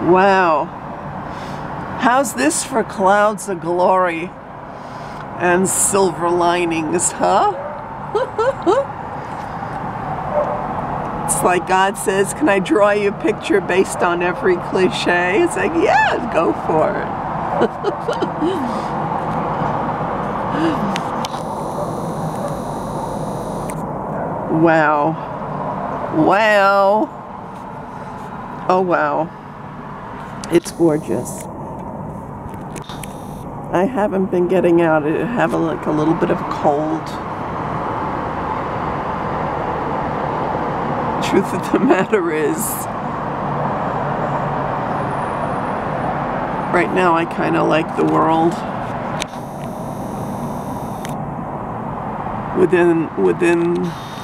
Wow. How's this for clouds of glory and silver linings, huh? It's like God says, can I draw you a picture based on every cliche? It's like, yeah, go for it. Wow. Wow. Oh, wow. It's gorgeous. I haven't been getting out. I have like a little bit of a cold. Truth of the matter is, right now I kind of like the world within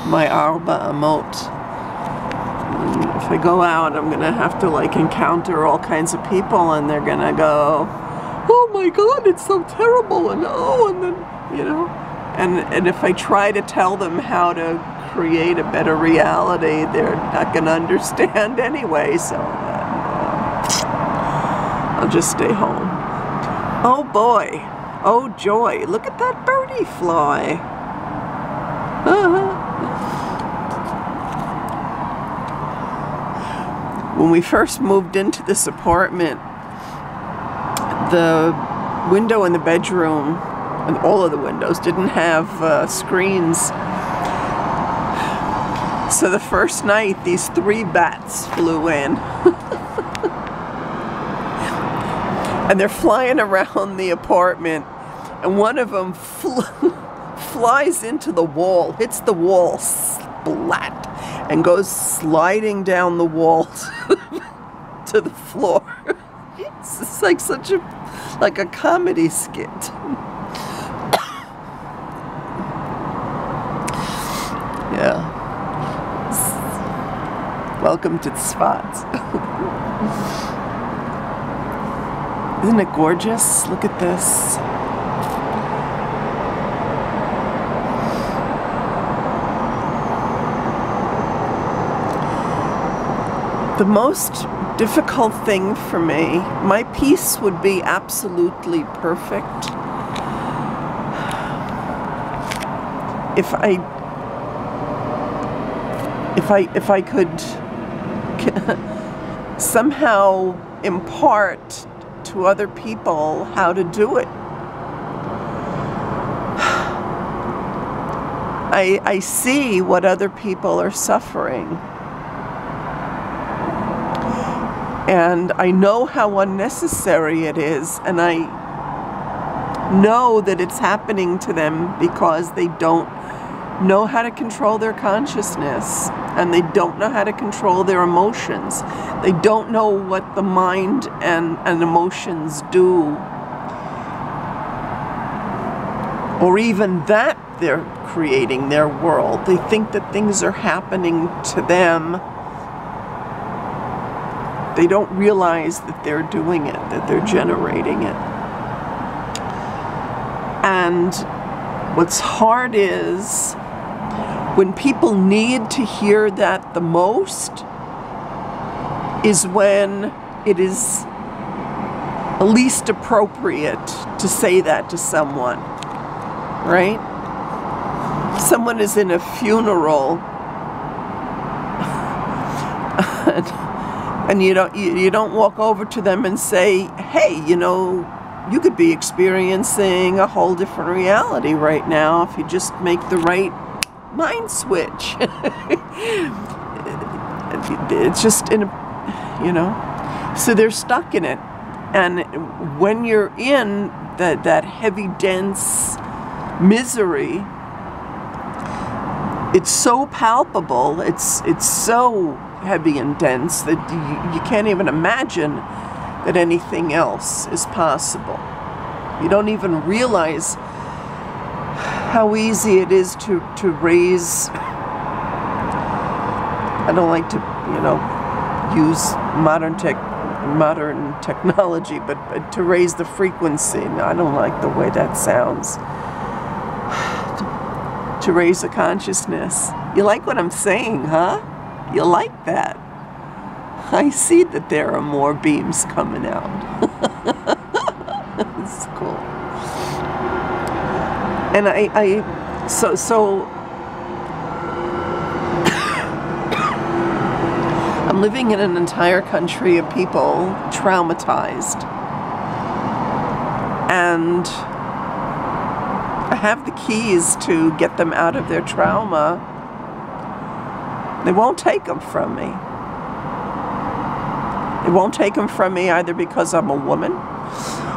my Arba Amot. If I go out, I'm gonna have to like encounter all kinds of people, and they're gonna go, "Oh my God, it's so terrible," and oh, and then you know, and if I try to tell them how to create a better reality, they're not gonna understand anyway. So I'll just stay home. Oh boy, oh joy! Look at that birdie fly. When we first moved into this apartment, the window in the bedroom, and all of the windows, didn't have screens. So the first night, these 3 bats flew in. And they're flying around the apartment, and one of them flies into the wall, hits the wall, splat, and goes sliding down the wall to the floor. It's just like such a comedy skit. Yeah. Welcome to the spots. Isn't it gorgeous? Look at this. The most difficult thing for me, my piece would be absolutely perfect if I could somehow impart to other people how to do it. I see what other people are suffering. And I know how unnecessary it is, and I know that it's happening to them because they don't know how to control their consciousness, and they don't know how to control their emotions. They don't know what the mind and emotions do. Or even that they're creating their world. They think that things are happening to them. They don't realize that they're doing it, that they're generating it. And what's hard is when people need to hear that the most is when it is least appropriate to say that to someone, right? Someone is in a funeral and you don't walk over to them and say, hey, you know, you could be experiencing a whole different reality right now if you just make the right mind switch. It's just in a, you know, so they're stuck in it. And when you're in that heavy, dense misery, it's so palpable, it's so heavy and dense that you can't even imagine that anything else is possible. You don't even realize how easy it is to raise, I don't like to, you know, use modern technology, but to raise the frequency. No, I don't like the way that sounds. To raise the consciousness. You like what I'm saying, huh? You like that? I see that there are more beams coming out. It's cool. And so I'm living in an entire country of people traumatized. And I have the keys to get them out of their trauma. They won't take them from me. They won't take them from me either because I'm a woman,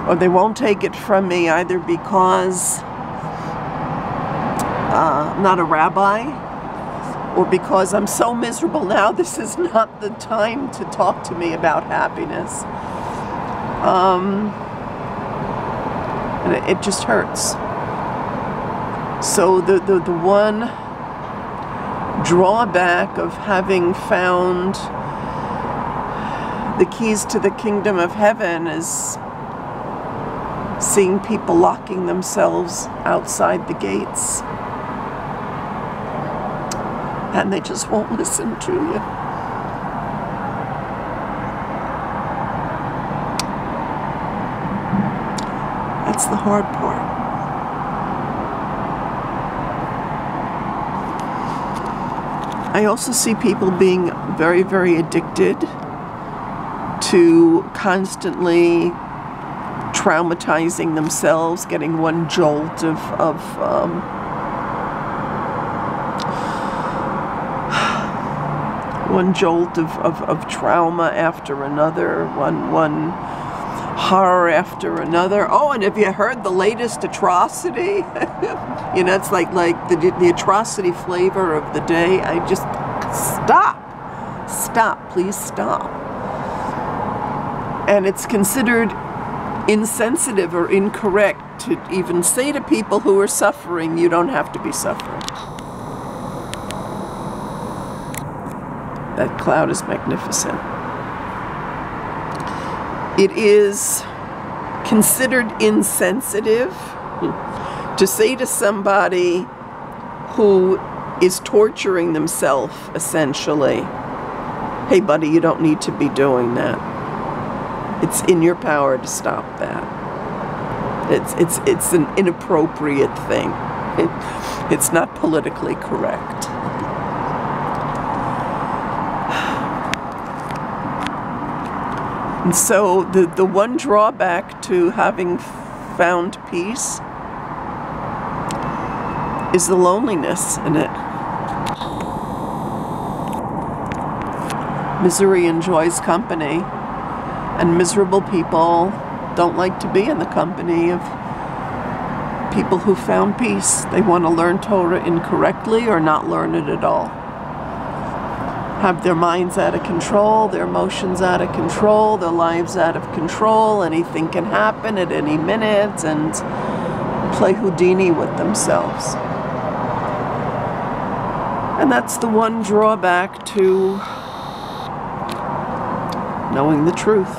or they won't take it from me either because I'm not a rabbi, or because I'm so miserable now. This is not the time to talk to me about happiness. And it just hurts. So the one drawback of having found the keys to the kingdom of heaven is seeing people locking themselves outside the gates. And they just won't listen to you. That's the hard part. I also see people being very, very addicted to constantly traumatizing themselves, getting one jolt of trauma after another, one horror after another. Oh, and have you heard the latest atrocity? You know, it's like the atrocity flavor of the day. I just stop, please stop. And it's considered insensitive or incorrect to even say to people who are suffering, you don't have to be suffering. That cloud is magnificent. It is considered insensitive to say to somebody who is torturing themselves, essentially, hey buddy, you don't need to be doing that. It's in your power to stop that. It's an inappropriate thing. It's not politically correct. And so the one drawback to having found peace is the loneliness in it. Misery enjoys company, and miserable people don't like to be in the company of people who found peace. They want to learn Torah incorrectly or not learn it at all. Have their minds out of control, their emotions out of control, their lives out of control. Anything can happen at any minute, and play Houdini with themselves. And that's the one drawback to knowing the truth.